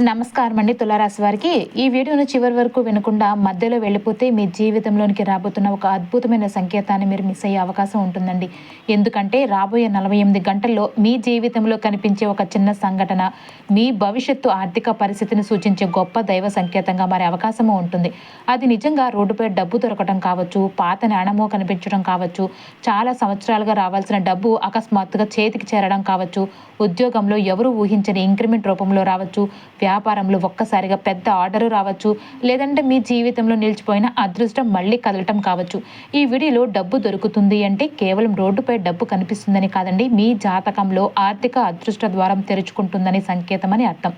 నమస్కారం అండి. తులారాశి వారికి ఈ వీడియోను చివరి వరకు వినకుండా మధ్యలో వెళ్ళిపోతే మీ జీవితంలోనికి రాబోతున్న ఒక అద్భుతమైన సంకేతాన్ని మీరు మిస్ అయ్యే అవకాశం ఉంటుందండి. ఎందుకంటే రాబోయే 48 గంటల్లో మీ జీవితంలో కనిపించే ఒక చిన్న సంఘటన మీ భవిష్యత్తు ఆర్థిక పరిస్థితిని సూచించే గొప్ప దైవ సంకేతంగా మారే అవకాశము ఉంటుంది. అది నిజంగా రోడ్డుపై డబ్బు దొరకడం కావచ్చు, పాత నాణెమో కనిపించడం కావచ్చు, చాలా సంవత్సరాలుగా రావాల్సిన డబ్బు అకస్మాత్తుగా చేతికి చేరడం కావచ్చు, ఉద్యోగంలో ఎవరు ఊహించని ఇంక్రిమెంట్ రూపంలో రావచ్చు, వ్యాపారంలో ఒక్కసారిగా పెద్ద ఆర్డరు రావచ్చు, లేదంటే మీ జీవితంలో నిలిచిపోయిన అదృష్టం మళ్ళీ కదలటం కావచ్చు. ఈ వీడియోలో డబ్బు దొరుకుతుంది అంటే కేవలం రోడ్డుపై డబ్బు కనిపిస్తుందని కాదండి, మీ జాతకంలో ఆర్థిక అదృష్ట ద్వారం తెరుచుకుంటుందని సంకేతమని అర్థం.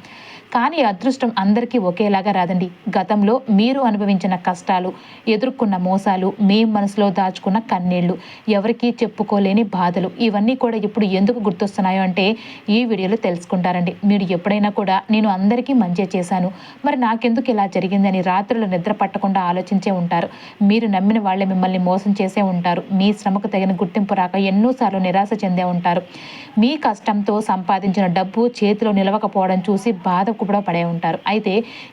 కానీ అదృష్టం అందరికీ ఒకేలాగా రాదండి. గతంలో మీరు అనుభవించిన కష్టాలు, ఎదుర్కొన్న మోసాలు, మీ మనసులో దాచుకున్న కన్నీళ్లు, ఎవరికీ చెప్పుకోలేని బాధలు, ఇవన్నీ కూడా ఇప్పుడు ఎందుకు గుర్తొస్తున్నాయో అంటే ఈ వీడియోలో తెలుసుకుంటారండి. మీరు ఎప్పుడైనా కూడా నేను అందరికీ మంచి చేశాను, మరి నాకెందుకు ఇలా జరిగిందని రాత్రులు నిద్ర పట్టకుండా ఆలోచించే ఉంటారు. మీరు నమ్మిన వాళ్ళే మిమ్మల్ని మోసం చేసే ఉంటారు. మీ శ్రమకు తగిన గుర్తింపు రాక ఎన్నోసార్లు నిరాశ చెందే ఉంటారు. మీ కష్టంతో సంపాదించిన డబ్బు చేతిలో నిలవకపోవడం చూసి బాధ కూడా పడే ఉంటారు. అయితే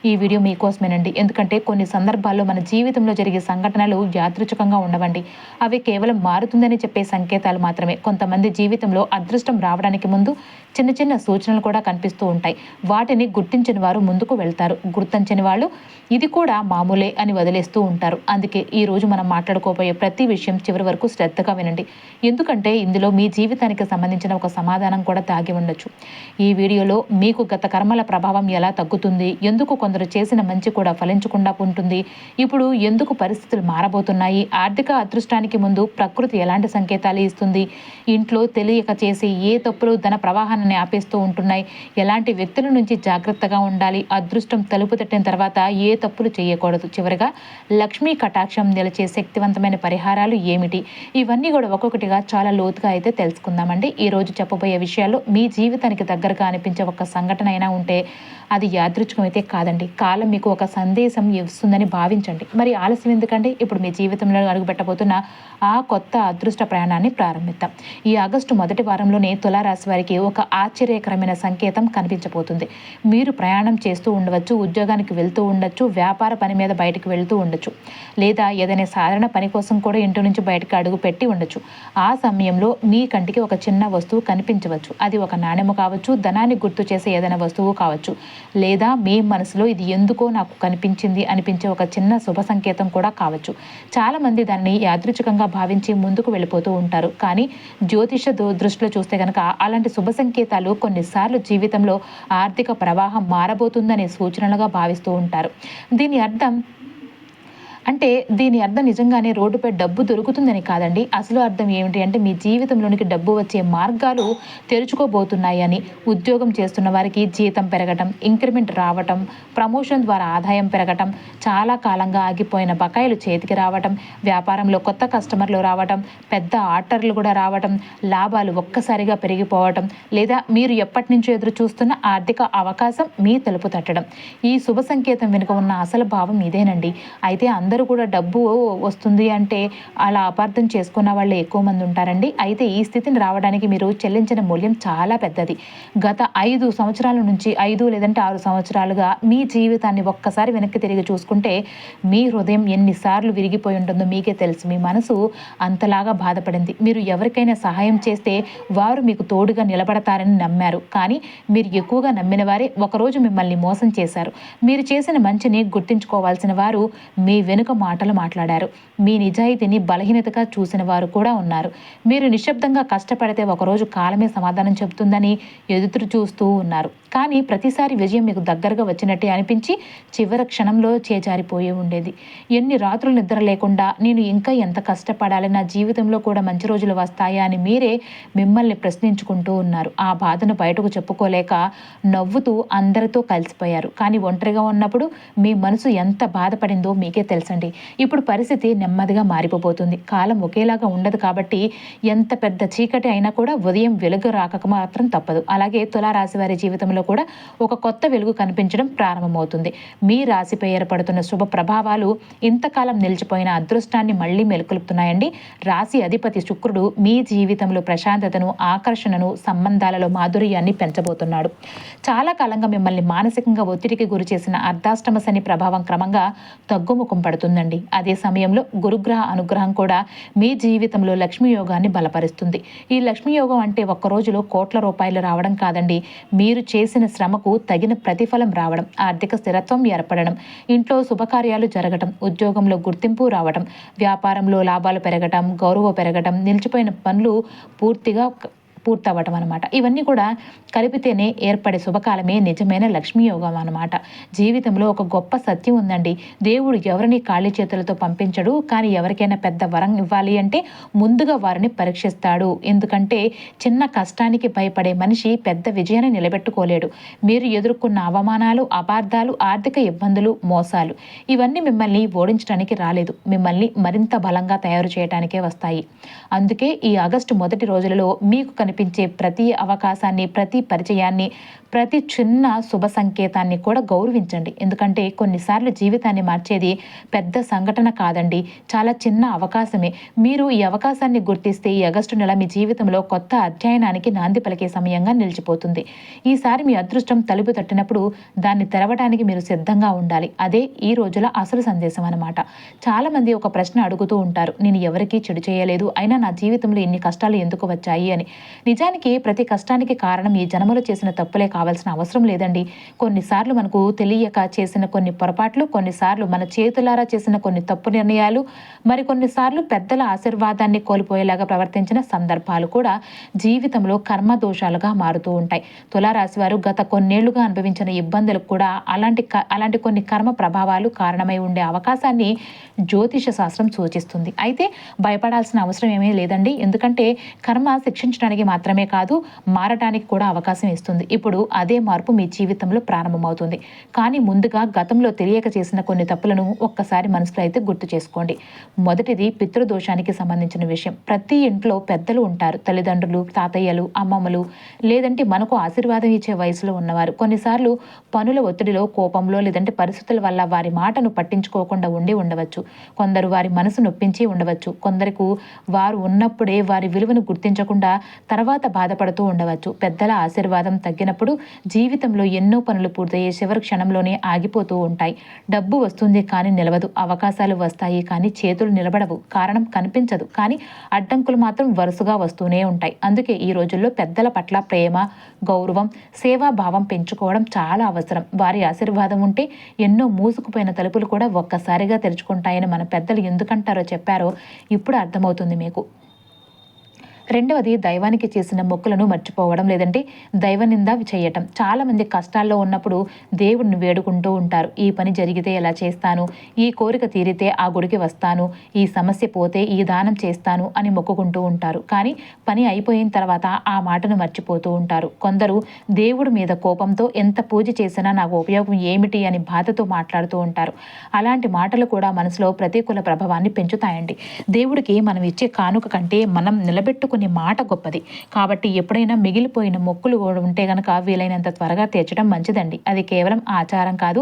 ఈ వీడియో మీకోసమేనండి. ఎందుకంటే కొన్ని సందర్భాల్లో మన జీవితంలో జరిగే సంఘటనలు యాదృచ్ఛికంగా ఉండవండి. అవి కేవలం మారుతుందని చెప్పే సంకేతాలు మాత్రమే. కొంతమంది జీవితంలో అదృష్టం రావడానికి ముందు చిన్న చిన్న సూచనలు కూడా కనిపిస్తూ ఉంటాయి. వాటిని గుర్తించిన వారు ముందుకు వెళ్తారు, గుర్తించని వాళ్ళు ఇది కూడా మామూలే అని వదిలేస్తూ ఉంటారు. అందుకే ఈ రోజు మనం మాట్లాడుకోబోయే ప్రతి విషయం చివరి వరకు శ్రద్ధగా వినండి. ఎందుకంటే ఇందులో మీ జీవితానికి సంబంధించిన ఒక సమాధానం కూడా దాగి ఉండొచ్చు. ఈ వీడియోలో మీకు గత కర్మల ప్రభావం ఎలా తగ్గుతుంది, ఎందుకు కొందరు చేసిన మంచి కూడా ఫలించకుండా ఉంటుంది, ఇప్పుడు ఎందుకు పరిస్థితులు మారబోతున్నాయి, ఆర్థిక అదృష్టానికి ముందు ప్రకృతి ఎలాంటి సంకేతాలు ఇస్తుంది, ఇంట్లో తెలియక చేసే ఏ తప్పులు ధన ప్రవాహాన్ని ఆపేస్తూ ఉంటున్నాయి, ఎలాంటి వ్యక్తుల నుంచి జాగ్రత్తగా ఉండాలి, అదృష్టం తలుపు తట్టిన తర్వాత ఏ తప్పులు చేయకూడదు, చివరిగా లక్ష్మీ కటాక్షం నిలిచే శక్తివంతమైన పరిహారాలు ఏమిటి, ఇవన్నీ కూడా ఒక్కొక్కటిగా చాలా లోతుగా అయితే తెలుసుకుందామండి. ఈ రోజు చెప్పబోయే విషయాల్లో మీ జీవితానికి దగ్గరగా అనిపించే ఒక సంఘటన అయినా ఉంటే అది యాదృచ్ఛికం అయితే కాదండి. కాలం మీకు ఒక సందేశం ఇస్తుందని భావించండి. మరి ఆలస్యం ఎందుకండి? ఇప్పుడు మీ జీవితంలో అడుగుపెట్టబోతున్న ఆ కొత్త అదృష్ట ప్రయాణాన్ని ప్రారంభిద్దాం. ఈ ఆగస్టు మొదటి వారంలోనే తులారాశి వారికి ఒక ఆశ్చర్యకరమైన సంకేతం కనిపించబోతుంది. మీరు ప్రయాణం చేస్తూ ఉండవచ్చు, ఉద్యోగానికి వెళ్తూ ఉండొచ్చు, వ్యాపార పని మీద బయటకు వెళ్తూ ఉండొచ్చు, లేదా ఏదైనా సాధారణ పని కోసం కూడా ఇంటి నుంచి బయటకు అడుగు పెట్టి ఉండొచ్చు. ఆ సమయంలో మీ కంటికి ఒక చిన్న వస్తువు కనిపించవచ్చు. అది ఒక నాణెము కావచ్చు, ధనాన్ని గుర్తు చేసే ఏదైనా వస్తువు కావచ్చు, లేదా మీ మనసులో ఇది ఎందుకో నాకు కనిపించింది అనిపించే ఒక చిన్న శుభ సంకేతం కూడా కావచ్చు. చాలా మంది దానిని యాదృచ్ఛికంగా భావించి ముందుకు వెళ్ళిపోతూ ఉంటారు. కానీ జ్యోతిష దృష్టిలో చూస్తే కనుక అలాంటి శుభ సంకేతాలు కొన్నిసార్లు జీవితంలో ఆర్థిక ప్రవాహం మారబోతుందనే సూచనలుగా భావిస్తూ ఉంటారు. దీని అర్థం నిజంగానే రోడ్డుపై డబ్బు దొరుకుతుందని కాదండి. అసలు అర్థం ఏమిటి అంటే మీ జీవితంలోనికి డబ్బు వచ్చే మార్గాలు తెరుచుకోబోతున్నాయి అని. ఉద్యోగం చేస్తున్న వారికి జీతం పెరగటం, ఇంక్రిమెంట్ రావటం, ప్రమోషన్ ద్వారా ఆదాయం పెరగటం, చాలా కాలంగా ఆగిపోయిన బకాయిలు చేతికి రావటం, వ్యాపారంలో కొత్త కస్టమర్లు రావటం, పెద్ద ఆర్డర్లు కూడా రావటం, లాభాలు ఒక్కసారిగా పెరిగిపోవటం, లేదా మీరు ఎప్పటి నుంచో ఎదురు చూస్తున్న ఆర్థిక అవకాశం మీ తలుపు తట్టడం. ఈ శుభ సంకేతం వెనుక ఉన్న అసలు భావం ఇదేనండి. అయితే అందరూ కూడా డబ్బు వస్తుంది అంటే అలా అపార్థం చేసుకున్న వాళ్ళు ఎక్కువ మంది ఉంటారండి. అయితే ఈ స్థితిని రావడానికి మీరు చెల్లించిన మూల్యం చాలా పెద్దది. గత 5 సంవత్సరాల నుంచి 5 లేదంటే 6 సంవత్సరాలుగా మీ జీవితాన్ని ఒక్కసారి వెనక్కి తిరిగి చూసుకుంటే మీ హృదయం ఎన్నిసార్లు విరిగిపోయి ఉంటుందో మీకే తెలుసు. మీ మనసు అంతలాగా బాధపడింది. మీరు ఎవరికైనా సహాయం చేస్తే వారు మీకు తోడుగా నిలబడతారని నమ్మారు. కానీ మీరు ఎక్కువగా నమ్మిన వారే ఒకరోజు మిమ్మల్ని మోసం చేశారు. మీరు చేసిన మంచిని గుర్తించుకోవాల్సిన వారు మీ వెనుక మాటలు మాట్లాడారు. మీ నిజాయితీని బలహీనతగా చూసిన వారు కూడా ఉన్నారు. మీరు నిశ్శబ్దంగా కష్టపడితే ఒకరోజు కాలమే సమాధానం చెబుతుందని ఎదురు చూస్తూ ఉన్నారు. కానీ ప్రతిసారి విజయం మీకు దగ్గరగా వచ్చినట్టే అనిపించి చివరి క్షణంలో చేజారిపోయి ఉండేది. ఎన్ని రాత్రులు నిద్ర లేకుండా నేను ఇంకా ఎంత కష్టపడాలి, నా జీవితంలో కూడా మంచి రోజులు వస్తాయా అని మీరే మిమ్మల్ని ప్రశ్నించుకుంటూ ఉన్నారు. ఆ బాధను బయటకు చెప్పుకోలేక నవ్వుతూ అందరితో కలిసిపోయారు. కానీ ఒంటరిగా ఉన్నప్పుడు మీ మనసు ఎంత బాధపడిందో మీకే తెలుసండి. ఇప్పుడు పరిస్థితి నెమ్మదిగా మారిపోబోతుంది. కాలం ఒకేలాగా ఉండదు కాబట్టి ఎంత పెద్ద చీకటి అయినా కూడా ఉదయం వెలుగు రాక మాత్రం తప్పదు. అలాగే తులారాశి వారి జీవితంలో కూడా ఒక కొత్త వెలుగు కనిపించడం ప్రారంభమవుతుంది. మీ రాశిపై ఏర్పడుతున్న శుభ ప్రభావాలు ఇంతకాలం నిలిచిపోయిన అదృష్టాన్ని మళ్ళీ మెలుకొలుపుతున్నాయండి. రాశి అధిపతి శుక్రుడు మీ జీవితంలో ప్రశాంతతను, ఆకర్షణను, సంబంధాలలో మాధుర్యాన్ని పెంచబోతున్నాడు. చాలా కాలంగా మిమ్మల్ని మానసికంగా ఒత్తిడికి గురి చేసిన అర్ధాష్టమ శని ప్రభావం క్రమంగా తగ్గుముఖం పడుతుందండి. అదే సమయంలో గురుగ్రహ అనుగ్రహం కూడా మీ జీవితంలో లక్ష్మీ యోగాన్ని బలపరుస్తుంది. ఈ లక్ష్మీ యోగం అంటే ఒక్క రోజులో కోట్ల రూపాయలు రావడం కాదండి. మీరు చేసిన శ్రమకు తగిన ప్రతిఫలం రావడం, ఆర్థిక స్థిరత్వం ఏర్పడడం, ఇంట్లో శుభకార్యాలు జరగటం, ఉద్యోగంలో గుర్తింపు రావడం, వ్యాపారంలో లాభాలు పెరగటం, గౌరవం పెరగటం, నిలిచిపోయిన పనులు పూర్తవ్వటం అనమాట. ఇవన్నీ కూడా కలిపితేనే ఏర్పడే శుభకాలమే నిజమైన లక్ష్మీ యోగం అనమాట. జీవితంలో ఒక గొప్ప సత్యం ఉందండి. దేవుడు ఎవరిని ఖాళీ చేతులతో పంపించడు. కానీ ఎవరికైనా పెద్ద వరం ఇవ్వాలి అంటే ముందుగా వారిని పరీక్షిస్తాడు. ఎందుకంటే చిన్న కష్టానికి భయపడే మనిషి పెద్ద విజయాన్ని నిలబెట్టుకోలేడు. మీరు ఎదుర్కొన్న అవమానాలు, అపార్థాలు, ఆర్థిక ఇబ్బందులు, మోసాలు ఇవన్నీ మిమ్మల్ని ఓడించడానికి రాలేదు. మిమ్మల్ని మరింత బలంగా తయారు చేయడానికే వస్తాయి. అందుకే ఈ ఆగస్టు మొదటి రోజులలో మీకు కనిపించే ప్రతి అవకాశాన్ని, ప్రతి పరిచయాన్ని, ప్రతి చిన్న శుభ సంకేతాన్ని కూడా గౌరవించండి. ఎందుకంటే కొన్నిసార్లు జీవితాన్ని మార్చేది పెద్ద సంఘటన కాదండి, చాలా చిన్న అవకాశమే. మీరు ఈ అవకాశాన్ని గుర్తిస్తే ఈ ఆగస్టు నెల మీ జీవితంలో కొత్త అధ్యయనానికి నాంది పలికే సమయంగా నిలిచిపోతుంది. ఈసారి మీ అదృష్టం తలుపు తట్టినప్పుడు దాన్ని తెరవడానికి మీరు సిద్ధంగా ఉండాలి. అదే ఈ రోజుల అసలు సందేశం అనమాట. చాలా మంది ఒక ప్రశ్న అడుగుతూ ఉంటారు, నేను ఎవరికీ చెడు చేయలేదు, అయినా నా జీవితంలో ఇన్ని కష్టాలు ఎందుకు వచ్చాయి అని. నిజానికి ప్రతి కష్టానికి కారణం ఈ జన్మలో చేసిన తప్పులే కావాల్సిన అవసరం లేదండి. కొన్నిసార్లు మనకు తెలియక చేసిన కొన్ని పొరపాట్లు, కొన్నిసార్లు మన చేతులారా చేసిన కొన్ని తప్పు నిర్ణయాలు, మరికొన్నిసార్లు పెద్దల ఆశీర్వాదాన్ని కోల్పోయేలాగా ప్రవర్తించిన సందర్భాలు కూడా జీవితంలో కర్మ దోషాలుగా మారుతూ ఉంటాయి. తులారాశి వారు గత కొన్నేళ్లుగా అనుభవించిన ఇబ్బందులకు కూడా అలాంటి కొన్ని కర్మ ప్రభావాలు కారణమై ఉండే అవకాశాన్ని జ్యోతిష శాస్త్రం సూచిస్తుంది. అయితే భయపడాల్సిన అవసరం ఏమీ లేదండి. ఎందుకంటే కర్మ శిక్షించడానికి మాత్రమే కాదు, మారటానికి కూడా అవకాశం ఇస్తుంది. ఇప్పుడు అదే మార్పు మీ జీవితంలో ప్రారంభమవుతుంది. కానీ ముందుగా గతంలో తెలియక చేసిన కొన్ని తప్పులను ఒక్కసారి మనసులో అయితే గుర్తు చేసుకోండి. మొదటిది పితృదోషానికి సంబంధించిన విషయం. ప్రతి ఇంట్లో పెద్దలు ఉంటారు, తల్లిదండ్రులు, తాతయ్యలు, అమ్మమ్మలు, లేదంటే మనకు ఆశీర్వాదం ఇచ్చే వయసులో ఉన్నవారు. కొన్నిసార్లు పనుల ఒత్తిడిలో, కోపంలో, లేదంటే పరిస్థితుల వల్ల వారి మాటను పట్టించుకోకుండా ఉండవచ్చు. కొందరు వారి మనసు నొప్పించి ఉండవచ్చు. కొందరికి వారు ఉన్నప్పుడే వారి విలువను గుర్తించకుండా తర్వాత బాధపడుతూ ఉండవచ్చు. పెద్దల ఆశీర్వాదం తగ్గినప్పుడు జీవితంలో ఎన్నో పనులు పూర్తయ్యే చివరి క్షణంలోనే ఆగిపోతూ ఉంటాయి. డబ్బు వస్తుంది కానీ నిలవదు, అవకాశాలు వస్తాయి కానీ చేతులు నిలబడవు. కారణం కనిపించదు కానీ అడ్డంకులు మాత్రం వరుసగా వస్తూనే ఉంటాయి. అందుకే ఈ రోజుల్లో పెద్దల పట్ల ప్రేమ, గౌరవం, సేవాభావం పెంచుకోవడం చాలా అవసరం. వారి ఆశీర్వాదం ఉంటే ఎన్నో మూసుకుపోయిన తలుపులు కూడా ఒక్కసారిగా తెరుచుకుంటాయని మన పెద్దలు ఎందుకంటారో చెప్పారో ఇప్పుడు అర్థమవుతుంది మీకు. రెండవది దైవానికి చేసిన మొక్కులను మర్చిపోవడం, లేదంటే దైవ నింద చేయటం. చాలా మంది కష్టాల్లో ఉన్నప్పుడు దేవుడిని వేడుకుంటూ ఉంటారు. ఈ పని జరిగితే ఎలా చేస్తాను, ఈ కోరిక తీరితే ఆ గుడికి వస్తాను, ఈ సమస్య పోతే ఈ దానం చేస్తాను అని మొక్కుకుంటూ ఉంటారు. కానీ పని అయిపోయిన తర్వాత ఆ మాటను మర్చిపోతూ ఉంటారు. కొందరు దేవుడి మీద కోపంతో ఎంత పూజ చేసినా నాకు ఉపయోగం ఏమిటి అని బాధతో మాట్లాడుతూ ఉంటారు. అలాంటి మాటలు కూడా మనసులో ప్రతికూల ప్రభావాన్ని పెంచుతాయండి. దేవుడికి మనం ఇచ్చే కానుక కంటే మనం నిలబెట్టుకునే మాట గొప్పది. కాబట్టి ఎప్పుడైనా మిగిలిపోయిన మొక్కులు ఉంటే గనక వీలైనంత త్వరగా తీర్చడం మంచిదండి. అది కేవలం ఆచారం కాదు,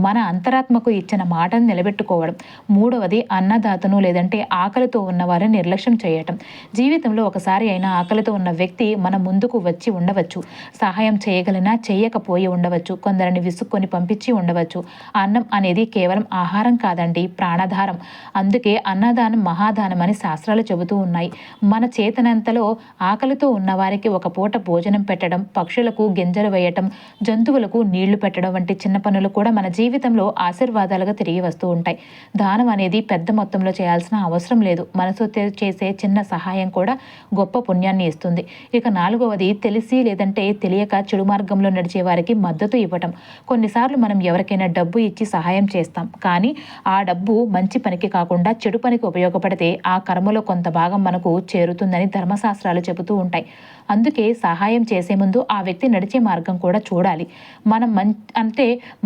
మన అంతరాత్మకు ఇచ్చిన మాటను నిలబెట్టుకోవడం. మూడవది అన్నదాతను, లేదంటే ఆకలితో ఉన్నవారిని నిర్లక్ష్యం చేయటం. జీవితంలో ఒకసారి అయినా ఆకలితో ఉన్న వ్యక్తి మన ముందుకు వచ్చి ఉండవచ్చు, సహాయం చేయగలిగినా చేయకపోయి ఉండవచ్చు, కొందరిని విసుక్కొని పంపించి ఉండవచ్చు. అన్నం అనేది కేవలం ఆహారం కాదండి, ప్రాణాధారం. అందుకే అన్నదానం మహాదానం అని శాస్త్రాలు చెబుతూ ఉన్నాయి. మన చేతనంతలో ఆకలితో ఉన్నవారికి ఒక పూట భోజనం పెట్టడం, పక్షులకు గింజలు వేయటం, జంతువులకు నీళ్లు పెట్టడం వంటి చిన్న పనులు కూడా మన జీవితంలో ఆశీర్వాదాలుగా తిరిగి వస్తూ ఉంటాయి. దానం అనేది పెద్ద మొత్తంలో చేయాల్సిన అవసరం లేదు. మనసుతో చేసే చిన్న సహాయం కూడా గొప్ప పుణ్యాన్ని ఇస్తుంది. ఇక నాలుగవది తెలిసి లేదంటే తెలియక చెడు మార్గంలో నడిచే వారికి మద్దతు ఇవ్వటం. కొన్నిసార్లు మనం ఎవరికైనా డబ్బు ఇచ్చి సహాయం చేస్తాం, కానీ ఆ డబ్బు మంచి పనికి కాకుండా చెడు పనికి ఉపయోగపడితే ఆ కర్మలో కొంత భాగం మనకు చేరుతుందని ధర్మ ధర్మశాస్త్రాలు చెబుతూ ఉంటాయి. అందుకే సహాయం చేసే ముందు ఆ వ్యక్తి నడిచే మార్గం కూడా చూడాలి. మనం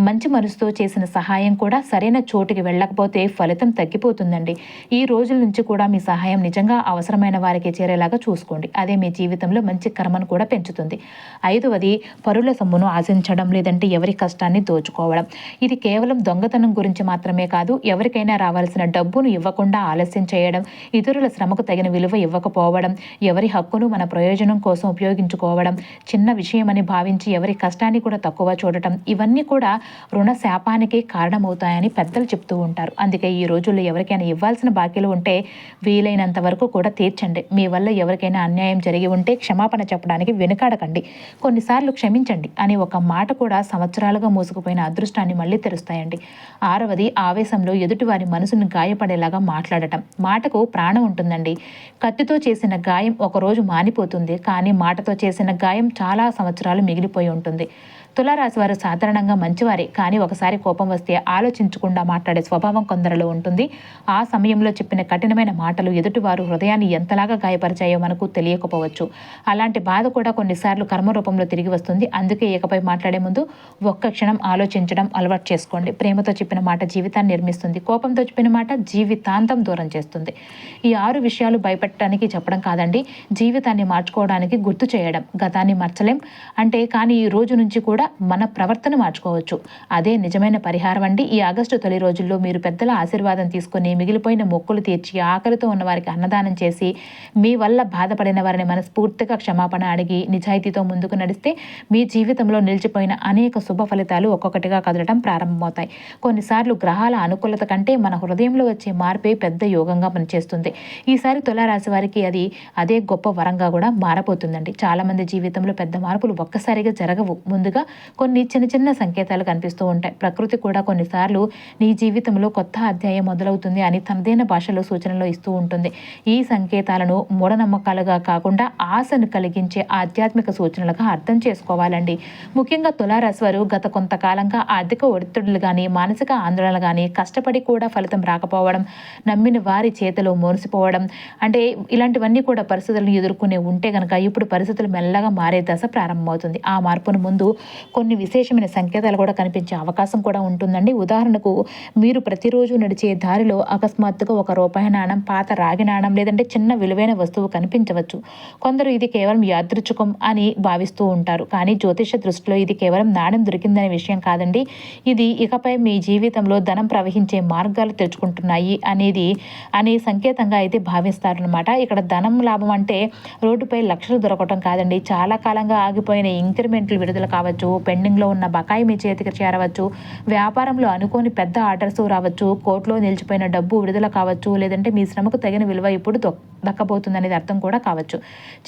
మంచి మనసుతో చేసిన సహాయం కూడా సరైన చోటుకి వెళ్ళకపోతే ఫలితం తగ్గిపోతుందండి. ఈ రోజుల నుంచి కూడా మీ సహాయం నిజంగా అవసరమైన వారికి చేరేలాగా చూసుకోండి. అదే మీ జీవితంలో మంచి కర్మను కూడా పెంచుతుంది. 5వది, పరుల సొమ్మును ఆశించడం లేదంటే ఎవరి కష్టాన్ని దోచుకోవడం. ఇది కేవలం దొంగతనం గురించి మాత్రమే కాదు, ఎవరికైనా రావాల్సిన డబ్బును ఇవ్వకుండా ఆలస్యం చేయడం, ఇతరుల శ్రమకు తగిన విలువ ఇవ్వకపోవడం, ఎవరి హక్కును మన ప్రయోజనం కోసం ఉపయోగించుకోవడం, చిన్న విషయమని భావించి ఎవరి కష్టాన్ని కూడా తక్కువ చూడటం, ఇవన్నీ కూడా రుణ శాపానికి కారణమవుతాయని పెద్దలు చెప్తూ ఉంటారు. అందుకే ఈ రోజుల్లో ఎవరికైనా ఇవ్వాల్సిన బాకీలు ఉంటే వీలైనంత వరకు కూడా తీర్చండి. మీ వల్ల ఎవరికైనా అన్యాయం జరిగి ఉంటే క్షమాపణ చెప్పడానికి వెనుకాడకండి. కొన్నిసార్లు క్షమించండి అనే ఒక మాట కూడా సంవత్సరాలుగా మూసుకుపోయిన అదృష్టాన్ని మళ్ళీ తెరుస్తాయండి. 6వది, ఆవేశంలో ఎదుటివారి మనసును గాయపడేలాగా మాట్లాడటం. మాటకు ప్రాణం ఉంటుందండి. కత్తితో చేసిన గాయం ఒకరోజు మానిపోతుంది, కానీ మాటతో చేసిన గాయం చాలా సంవత్సరాలు మిగిలిపోయి ఉంటుంది. తులారాశి వారు సాధారణంగా మంచివారే, కానీ ఒకసారి కోపం వస్తే ఆలోచించకుండా మాట్లాడే స్వభావం కొందరిలో ఉంటుంది. ఆ సమయంలో చెప్పిన కఠినమైన మాటలు ఎదుటివారు హృదయాన్ని ఎంతలాగా గాయపరిచాయో మనకు తెలియకపోవచ్చు. అలాంటి బాధ కూడా కొన్నిసార్లు కర్మ రూపంలో తిరిగి వస్తుంది. అందుకే ఇకపై మాట్లాడే ముందు ఒక్క క్షణం ఆలోచించడం అలవాటు చేసుకోండి. ప్రేమతో చెప్పిన మాట జీవితాన్ని నిర్మిస్తుంది, కోపంతో చెప్పిన మాట జీవితాంతం దూరం చేస్తుంది. ఈ 6 విషయాలు భయపెట్టడానికి చెప్పడం కాదండి, జీవితాన్ని మార్చుకోవడానికి గుర్తు చేయడం. గతాన్ని మార్చలేం కానీ ఈ రోజు నుంచి కూడా మన ప్రవర్తన మార్చుకోవచ్చు. అదే నిజమైన పరిహారం అండి. ఈ ఆగస్టు తొలి రోజుల్లో మీరు పెద్దల ఆశీర్వాదం తీసుకుని మిగిలిపోయిన మొక్కులు తీర్చి ఆకలితో ఉన్న వారికి అన్నదానం చేసి మీ వల్ల బాధపడిన వారిని మనస్ఫూర్తిగా క్షమాపణ అడిగి నిజాయితీతో ముందుకు నడిస్తే మీ జీవితంలో నిలిచిపోయిన అనేక శుభ ఫలితాలు ఒక్కొక్కటిగా కదలడం ప్రారంభమవుతాయి. కొన్నిసార్లు గ్రహాల అనుకూలత కంటే మన హృదయంలో వచ్చే మార్పే పెద్ద యోగంగా పనిచేస్తుంది. ఈసారి తులారాశి వారికి అదే గొప్ప వరంగా కూడా మారబోతుందండి. చాలా మంది జీవితంలో పెద్ద మార్పులు ఒక్కసారిగా జరగవు. ముందుగా కొన్ని చిన్న చిన్న సంకేతాలు కనిపిస్తూ ఉంటాయి. ప్రకృతి కూడా కొన్నిసార్లు నీ జీవితంలో కొత్త అధ్యాయం మొదలవుతుంది అని తనదైన భాషలో సూచనలు ఇస్తూ ఉంటుంది. ఈ సంకేతాలను మూఢనమ్మకాలుగా కాకుండా ఆశను కలిగించే ఆధ్యాత్మిక సూచనలుగా అర్థం చేసుకోవాలండి. ముఖ్యంగా తులారాశి వారు గత కొంతకాలంగా ఆర్థిక ఒత్తిడులు కానీ మానసిక ఆందోళనలు కానీ కష్టపడి కూడా ఫలితం రాకపోవడం, నమ్మిన వారి చేతిలో మోసిపోవడం ఇలాంటివన్నీ కూడా పరిస్థితులను ఎదుర్కొనే ఉంటే కనుక ఇప్పుడు పరిస్థితులు మెల్లగా మారే దశ ప్రారంభమవుతుంది. ఆ మార్పును ముందు కొన్ని విశేషమైన సంకేతాలు కూడా కనిపించే అవకాశం కూడా ఉంటుందండి. ఉదాహరణకు మీరు ప్రతిరోజు నడిచే దారిలో అకస్మాత్తుగా ఒక రూపాయి నాణం, పాత రాగి నాణం లేదంటే చిన్న విలువైన వస్తువు కనిపించవచ్చు. కొందరు ఇది కేవలం యాదృచ్ఛికం అని భావిస్తూ ఉంటారు, కానీ జ్యోతిష దృష్టిలో ఇది కేవలం నాణ్యం దొరికిందనే విషయం కాదండి. ఇది ఇకపై మీ జీవితంలో ధనం ప్రవహించే మార్గాలు తెరుచుకుంటున్నాయి అనే సంకేతంగా అయితే భావిస్తారనమాట. ఇక్కడ ధనం లాభం అంటే రోడ్డుపై లక్షలు దొరకటం కాదండి. చాలా కాలంగా ఆగిపోయిన ఇంక్రిమెంట్లు విడుదల కావచ్చు, పెండింగ్లో ఉన్న బకాయి మీ చేతికి చేరవచ్చు, వ్యాపారంలో అనుకోని పెద్ద ఆర్డర్స్ రావచ్చు, కోర్టులో నిలిచిపోయిన డబ్బు విడుదల కావచ్చు, లేదంటే మీ శ్రమకు తగిన విలువ ఇప్పుడు దక్కబోతుందనేది అర్థం కూడా కావచ్చు.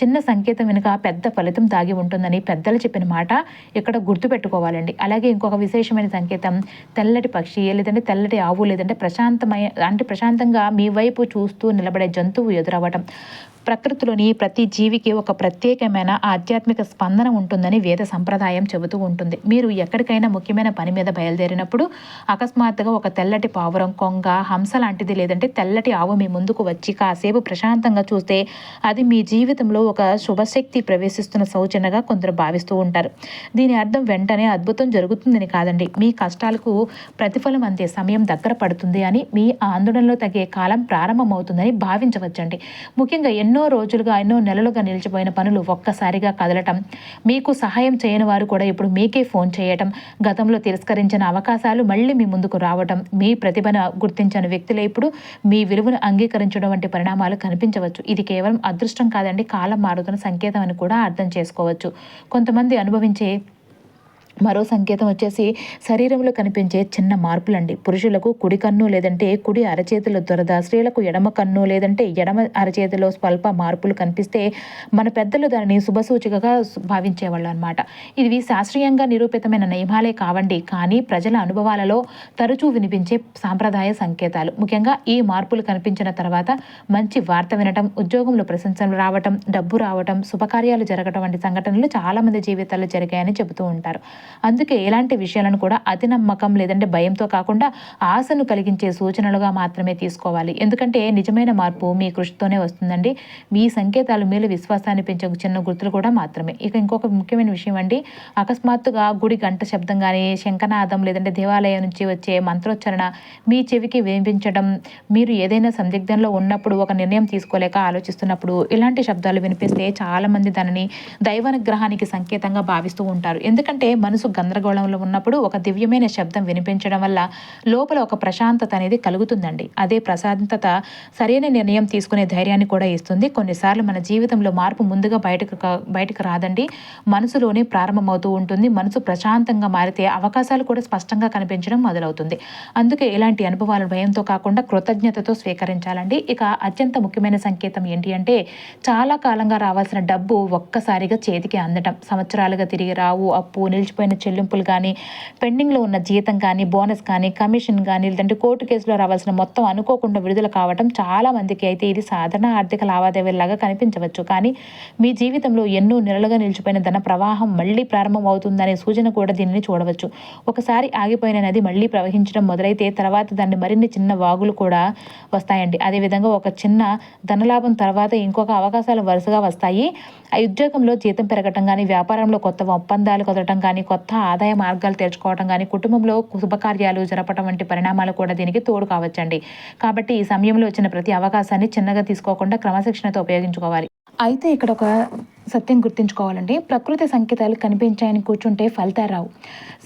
చిన్న సంకేతం వెనుక పెద్ద ఫలితం దాగి ఉంటుందని పెద్దలు చెప్పిన మాట ఇక్కడ గుర్తు పెట్టుకోవాలండి. అలాగే ఇంకొక విశేషమైన సంకేతం తెల్లటి పక్షి లేదంటే తెల్లటి ఆవు లేదంటే ప్రశాంతంగా మీ వైపు చూస్తూ నిలబడే జంతువు ఎదురవ్వటం. ప్రకృతిలోని ప్రతి జీవికి ఒక ప్రత్యేకమైన ఆధ్యాత్మిక స్పందన ఉంటుందని వేద సంప్రదాయం చెబుతూ ఉంటుంది. మీరు ఎక్కడికైనా ముఖ్యమైన పని మీద బయలుదేరినప్పుడు అకస్మాత్తుగా ఒక తెల్లటి పావురం, కొంగ, హంస లాంటిది లేదంటే తెల్లటి ఆవు మీ ముందుకు వచ్చి కాసేపు ప్రశాంతంగా చూస్తే అది మీ జీవితంలో ఒక శుభశక్తి ప్రవేశిస్తున్న సూచనగా కొందరు భావిస్తూ ఉంటారు. దీని అర్థం వెంటనే అద్భుతం జరుగుతుందని కాదండి, మీ కష్టాలకు ప్రతిఫలం అందే సమయం దగ్గర పడుతుంది అని, మీ ఆందోళనలో తగ్గే కాలం ప్రారంభమవుతుందని భావించవచ్చండి. ముఖ్యంగా ఎన్నో రోజులుగా ఎన్నో నెలలుగా నిలిచిపోయిన పనులు ఒక్కసారిగా కదలటం, మీకు సహాయం చేయని వారు కూడా ఇప్పుడు మీకే ఫోన్ చేయటం, గతంలో తిరస్కరించిన అవకాశాలు మళ్ళీ మీ ముందుకు రావటం, మీ ప్రతిభను గుర్తించిన వ్యక్తులే ఇప్పుడు మీ విలువను అంగీకరించడం వంటి పరిణామాలు కనిపించవచ్చు. ఇది కేవలం అదృష్టం కాదండి, కాలం మారుతున్న సంకేతం అని కూడా అర్థం చేసుకోవచ్చు. కొంతమంది అనుభవించే మరో సంకేతం వచ్చేసి శరీరంలో కనిపించే చిన్న మార్పులండి. పురుషులకు కుడి కన్ను లేదంటే కుడి అరచేతిలో దురద, స్త్రీలకు ఎడమ కన్ను లేదంటే ఎడమ అరచేతిలో స్వల్ప మార్పులు కనిపిస్తే మన పెద్దలు దానిని శుభసూచికగా భావించేవాళ్ళు అనమాట. ఇవి శాస్త్రీయంగా నిరూపితమైన నియమాలే కావండి, కానీ ప్రజల అనుభవాలలో తరచూ వినిపించే సాంప్రదాయ సంకేతాలు. ముఖ్యంగా ఈ మార్పులు కనిపించిన తర్వాత మంచి వార్త వినటం, ఉద్యోగంలో ప్రశంసలు రావటం, డబ్బు రావటం, శుభకార్యాలు జరగటం వంటి సంఘటనలు చాలా మంది జీవితాల్లో జరిగాయని చెబుతూ ఉంటారు. అందుకే ఇలాంటి విషయాలను కూడా అతి నమ్మకం లేదంటే భయంతో కాకుండా ఆశను కలిగించే సూచనలుగా మాత్రమే తీసుకోవాలి. ఎందుకంటే నిజమైన మార్పు మీ కృషితోనే వస్తుందండి. మీ సంకేతాలు మీలో విశ్వాసాన్ని పెంచే చిన్న గుర్తులు కూడా మాత్రమే. ఇక ఇంకొక ముఖ్యమైన విషయం అండి, అకస్మాత్తుగా గుడి గంట శబ్దం కానీ, శంఖనాదం లేదంటే దేవాలయం నుంచి వచ్చే మంత్రోచ్చరణ మీ చెవికి వినిపించడం, మీరు ఏదైనా సందిగ్ధంలో ఉన్నప్పుడు, ఒక నిర్ణయం తీసుకోలేక ఆలోచిస్తున్నప్పుడు ఇలాంటి శబ్దాలు వినిపిస్తే చాలామంది దానిని దైవానుగ్రహానికి సంకేతంగా భావిస్తూ ఉంటారు. ఎందుకంటే మనసు గందరగోళంలో ఉన్నప్పుడు ఒక దివ్యమైన శబ్దం వినిపించడం వల్ల లోపల ఒక ప్రశాంతత అనేది కలుగుతుందండి. అదే ప్రశాంతత సరైన నిర్ణయం తీసుకునే ధైర్యాన్ని కూడా ఇస్తుంది. కొన్నిసార్లు మన జీవితంలో మార్పు ముందుగా బయటకు రాదండి, మనసులోనే ప్రారంభమవుతూ ఉంటుంది. మనసు ప్రశాంతంగా మారితే అవకాశాలు కూడా స్పష్టంగా కనిపించడం మొదలవుతుంది. అందుకే ఇలాంటి అనుభవాలు భయంతో కాకుండా కృతజ్ఞతతో స్వీకరించాలండి. ఇక అత్యంత ముఖ్యమైన సంకేతం ఏంటి అంటే, చాలా కాలంగా రావాల్సిన డబ్బు ఒక్కసారిగా చేతికి అందటం. సంవత్సరాలుగా తిరిగి రావు అప్పు, నిలిచిపోయిన చెల్లింపులు కానీ, పెండింగ్లో ఉన్న జీతం కానీ, బోనస్ కానీ, కమిషన్ కానీ, లేదంటే కోర్టు కేసులో రావాల్సిన మొత్తం అనుకోకుండా విడుదల కావటం. చాలా మందికి అయితే ఇది సాధారణ ఆర్థిక లావాదేవీలాగా కనిపించవచ్చు, కానీ మీ జీవితంలో ఎన్నో నెలలుగా నిలిచిపోయిన ధన ప్రవాహం మళ్ళీ ప్రారంభం అవుతుందనే సూచన కూడా దీనిని చూడవచ్చు. ఒకసారి ఆగిపోయిన నది మళ్ళీ ప్రవహించడం మొదలైతే తర్వాత దాన్ని మరిన్ని చిన్న వాగులు కూడా వస్తాయండి. అదేవిధంగా ఒక చిన్న ధనలాభం తర్వాత ఇంకొక అవకాశాలు వరుసగా వస్తాయి. ఆ ఉద్యోగంలో జీతం పెరగటం కానీ, వ్యాపారంలో కొత్త ఒప్పందాలు కుదరటం కానీ, కొత్త ఆదాయ మార్గాలు తెరుచుకోవటం కానీ, కుటుంబంలో శుభకార్యాలు జరపటం వంటి పరిణామాలు కూడా దీనికి తోడు కావచ్చండి. కాబట్టి ఈ సమయంలో వచ్చిన ప్రతి అవకాశాన్ని చిన్నగా తీసుకోకుండా క్రమశిక్షణతో ఉపయోగించుకోవాలి. అయితే ఇక్కడ ఒక సత్యం గుర్తుంచుకోవాలండి, ప్రకృతి సంకేతాలు కనిపించాయని కూర్చుంటే ఫలితాలు రావు.